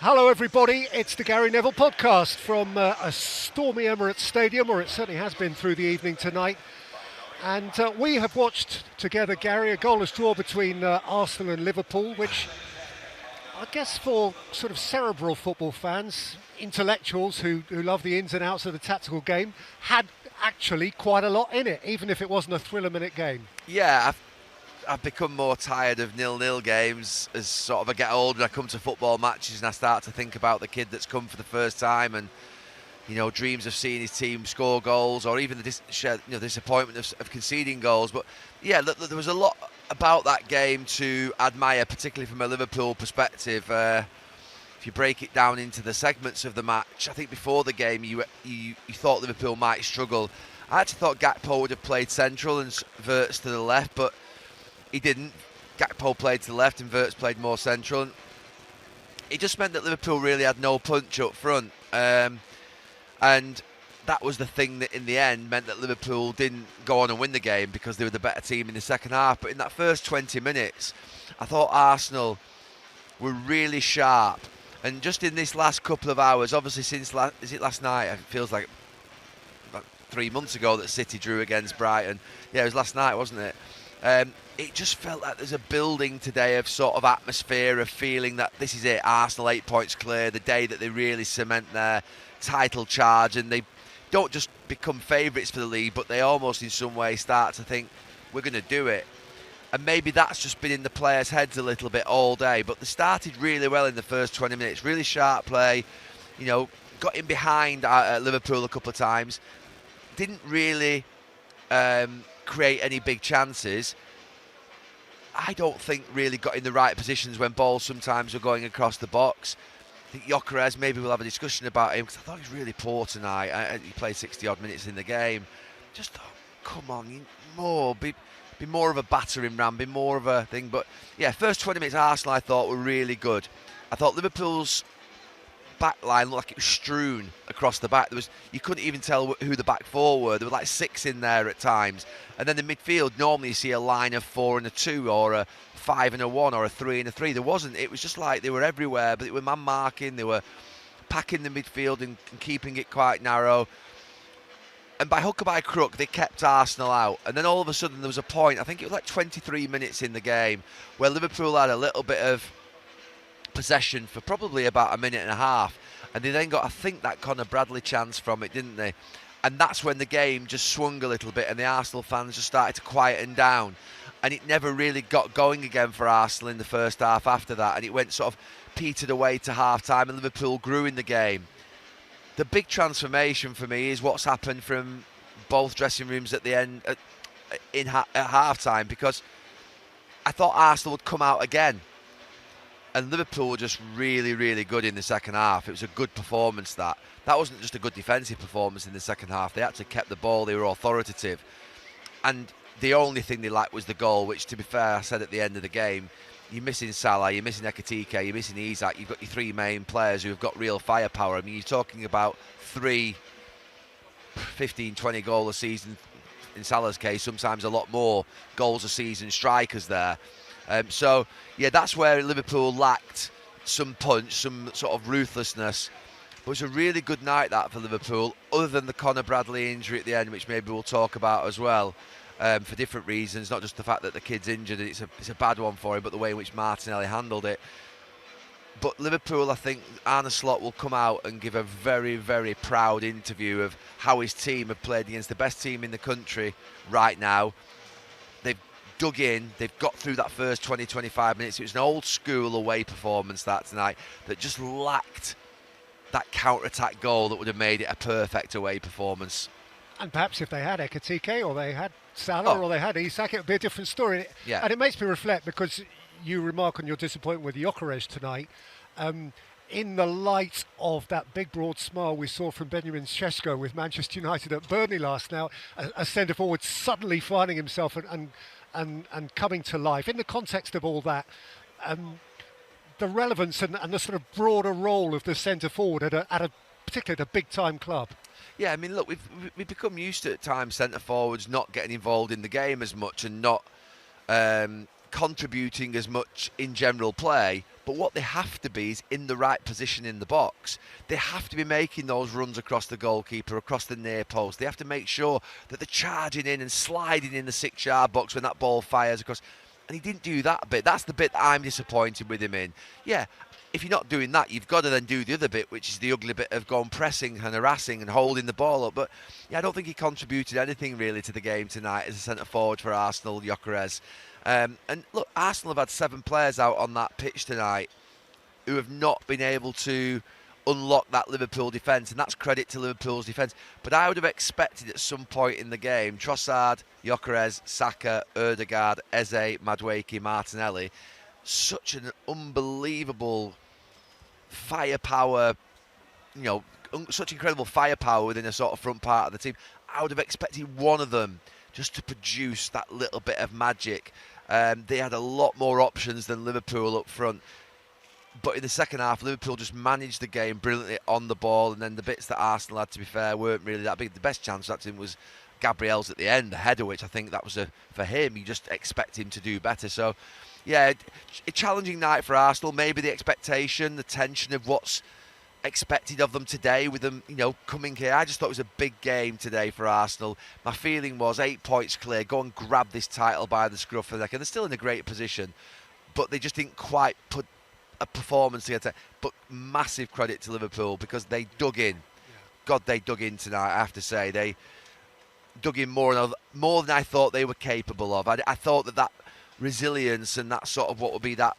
Hello everybody, it's the Gary Neville podcast from a stormy Emirates Stadium, or it certainly has been through the evening tonight. And we have watched together, Gary, a goalless draw between Arsenal and Liverpool, which I guess for sort of cerebral football fans, intellectuals who love the ins and outs of the tactical game, had actually quite a lot in it, even if it wasn't a thriller-minute game. Yeah, I've become more tired of 0-0 games as sort of I get older and I come to football matches and I start to think about the kid that's come for the first time and, you know, dreams of seeing his team score goals, or even the disappointment of conceding goals. But yeah, there was a lot about that game to admire, particularly from a Liverpool perspective. If you break it down into the segments of the match, I think before the game you thought Liverpool might struggle. I actually thought Gakpo would have played central and Wirtz to the left, but he didn't. Gakpo played to the left and Wirtz played more central. And it just meant that Liverpool really had no punch up front. And that was the thing that in the end meant that Liverpool didn't go on and win the game because they were the better team in the second half. But in that first 20 minutes, I thought Arsenal were really sharp. And just in this last couple of hours, obviously since last night? It feels like 3 months ago that City drew against Brighton. Yeah, it was last night, wasn't it? It just felt like there's a building today of sort of atmosphere, of feeling that this is it, Arsenal 8 points clear, the day that they really cement their title charge, and they don't just become favourites for the league, but they almost in some way start to think, we're going to do it. And maybe that's just been in the players' heads a little bit all day, but they started really well in the first 20 minutes, really sharp play, you know, got in behind Liverpool a couple of times, didn't really create any big chances. I don't think really got in the right positions when balls sometimes were going across the box. I think Gyokeres, maybe we'll have a discussion about him because I thought he was really poor tonight. He played 60 odd minutes in the game. Just thought, come on, be more of a battering ram, be more of a thing. But yeah, first 20 minutes Arsenal I thought were really good. I thought Liverpool's back line looked like it was strewn across the back. You couldn't even tell who the back four were. There were like 6 in there at times. And then the midfield, normally you see a line of 4 and a 2, or a 5 and a 1, or a 3 and a 3. There wasn't. It was just like they were everywhere, but they were man marking, they were packing the midfield and keeping it quite narrow. And by hook or by crook, they kept Arsenal out. And then all of a sudden there was a point, I think it was like 23 minutes in the game, where Liverpool had a little bit of possession for probably about a minute and a half, and they then got, I think, that Conor Bradley chance from it, didn't they? And that's when the game just swung a little bit and the Arsenal fans just started to quieten down, and it never really got going again for Arsenal in the first half after that, and it went sort of petered away to half time and Liverpool grew in the game. The big transformation for me is what's happened from both dressing rooms at the end at half time, because I thought Arsenal would come out again. And Liverpool were just really, really good in the second half. It was a good performance, that. That wasn't just a good defensive performance in the second half. They actually kept the ball. They were authoritative. And the only thing they lacked was the goal, which, to be fair, I said at the end of the game, you're missing Salah, you're missing Ekitike, you're missing Isak. You've got your 3 main players who have got real firepower. I mean, you're talking about 3 15, 20 goal a season, in Salah's case, sometimes a lot more goals a season strikers there. So, yeah, that's where Liverpool lacked some punch, some sort of ruthlessness. But it was a really good night, that, for Liverpool, other than the Conor Bradley injury at the end, which maybe we'll talk about as well, for different reasons, not just the fact that the kid's injured and it's a bad one for him, but the way in which Martinelli handled it. But Liverpool, I think Arne Slot will come out and give a very, very proud interview of how his team have played against the best team in the country right now. They've dug in, they've got through that first 20-25 minutes. It was an old school away performance that tonight that just lacked that counter-attack goal that would have made it a perfect away performance. And perhaps if they had Ekitike, or they had Salah, or they had Isak, it would be a different story. Yeah. And it makes me reflect, because you remark on your disappointment with Gyokeres tonight, in the light of that big broad smile we saw from Benjamin Sesko with Manchester United at Burnley last night, a centre forward suddenly finding himself and coming to life. In the context of all that, the relevance and the sort of broader role of the centre forward at a particularly at a big time club. Yeah, I mean, look, we've become used to at times centre forwards not getting involved in the game as much and not contributing as much in general play, but what they have to be is in the right position in the box. They have to be making those runs across the goalkeeper, across the near post. They have to make sure that they're charging in and sliding in the 6-yard box when that ball fires across. And he didn't do that bit. That's the bit that I'm disappointed with him in. Yeah, if you're not doing that, you've got to then do the other bit, which is the ugly bit of going pressing and harassing and holding the ball up. But yeah, I don't think he contributed anything really to the game tonight as a centre forward for Arsenal, Gyokeres. And look, Arsenal have had 7 players out on that pitch tonight who have not been able to unlock that Liverpool defence, and that's credit to Liverpool's defence. But I would have expected at some point in the game, Trossard, Gyokeres, Saka, Ødegaard, Eze, Madueke, Martinelli, such an unbelievable firepower, such incredible firepower within a sort of front part of the team. I would have expected one of them just to produce that little bit of magic. They had a lot more options than Liverpool up front. But in the second half, Liverpool just managed the game brilliantly on the ball, and then the bits that Arsenal had, to be fair, weren't really that big. The best chance that's in was Gabriel's at the end, the header, which I think that was for him. You just expect him to do better. So, yeah, a challenging night for Arsenal. Maybe the expectation, the tension of what's expected of them today with them, coming here. I just thought it was a big game today for Arsenal. My feeling was 8 points clear, go and grab this title by the scruff of the neck. And they're still in a great position, but they just didn't quite put a performance together. But massive credit to Liverpool because they dug in. God, they dug in tonight, I have to say. They dug in more than I thought they were capable of. I thought that resilience and that sort of what would be that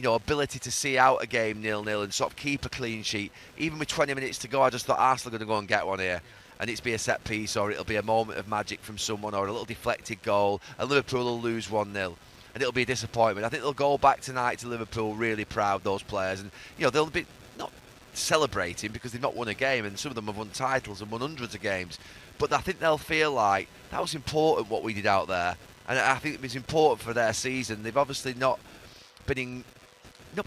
ability to see out a game 0-0 and sort of keep a clean sheet. Even with 20 minutes to go, I just thought Arsenal are going to go and get one here. And it's be a set piece, or it'll be a moment of magic from someone, or a little deflected goal, and Liverpool will lose 1-0. And it'll be a disappointment. I think they'll go back tonight to Liverpool really proud, those players. And, they'll be not celebrating because they've not won a game, and some of them have won titles and won hundreds of games. But I think they'll feel like that was important what we did out there. And I think it was important for their season. They've obviously not been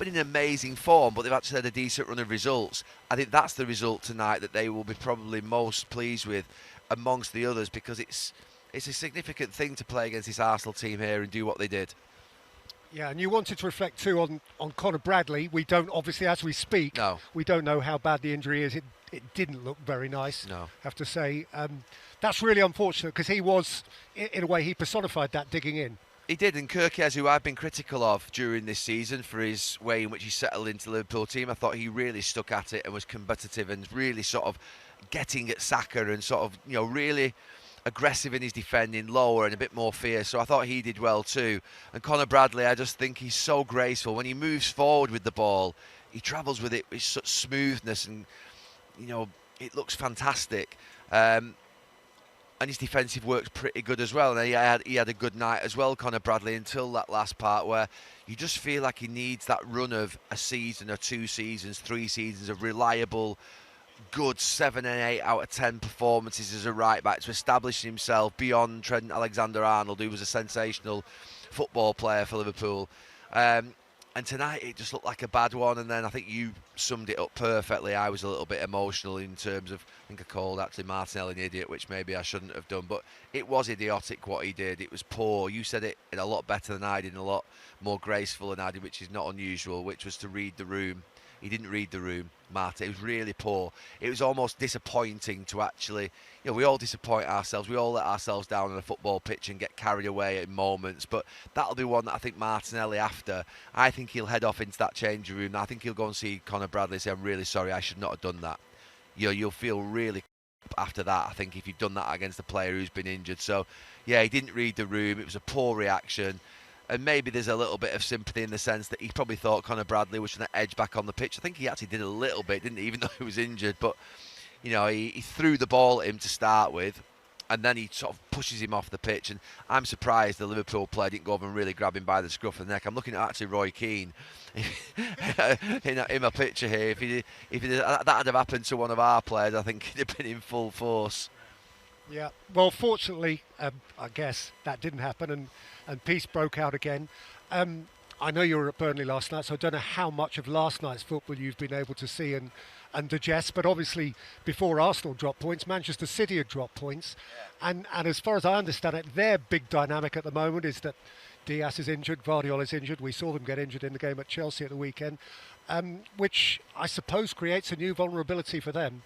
in amazing form, but they've actually had a decent run of results. I think that's the result tonight that they will be probably most pleased with amongst the others, because it's a significant thing to play against this Arsenal team here and do what they did. Yeah, and you wanted to reflect too on Conor Bradley. We don't, obviously, as we speak, we don't know how bad the injury is. It didn't look very nice, I have to say. That's really unfortunate because he was, in a way, he personified that digging in. He did, and Gyokeres, who I've been critical of during this season for his way in which he settled into the Liverpool team, I thought he really stuck at it and was competitive and really sort of getting at Saka and sort of, really aggressive in his defending, lower and a bit more fierce. So I thought he did well too. And Conor Bradley, I just think he's so graceful. When he moves forward with the ball, he travels with it with such smoothness and, it looks fantastic. And his defensive work's pretty good as well. And he had a good night as well, Conor Bradley, until that last part where you just feel like he needs that run of a season or 2 seasons, 3 seasons of reliable, good 7 and 8 out of 10 performances as a right back to establish himself beyond Trent Alexander-Arnold, who was a sensational football player for Liverpool. And tonight it just looked like a bad one, and then I think you summed it up perfectly. I was a little bit emotional in terms of, I think I called actually Martinelli an idiot, which maybe I shouldn't have done, but it was idiotic what he did. It was poor. You said it in a lot better than I did, and a lot more graceful than I did, which is not unusual, which was to read the room. He didn't read the room, Martin. It was really poor. It was almost disappointing to actually, we all disappoint ourselves. We all let ourselves down on a football pitch and get carried away in moments. But that'll be one that I think Martinelli, after, I think he'll head off into that changing room. I think he'll go and see Conor Bradley and say, I'm really sorry, I should not have done that. You'll feel really after that, I think, if you've done that against a player who's been injured. So, yeah, he didn't read the room. It was a poor reaction. And maybe there's a little bit of sympathy in the sense that he probably thought Conor Bradley was trying to edge back on the pitch. I think he actually did a little bit, didn't he, even though he was injured. But, he threw the ball at him to start with, and then he sort of pushes him off the pitch. And I'm surprised the Liverpool player didn't go over and really grab him by the scruff of the neck. I'm looking at actually Roy Keane in my picture here. If that had have happened to one of our players, I think he'd have been in full force. Yeah, well, fortunately, I guess that didn't happen, and peace broke out again. I know you were at Burnley last night, so I don't know how much of last night's football you've been able to see and digest, but obviously before Arsenal dropped points, Manchester City had dropped points, and as far as I understand it, their big dynamic at the moment is that Diaz is injured, Guardiola is injured. We saw them get injured in the game at Chelsea at the weekend, which I suppose creates a new vulnerability for them.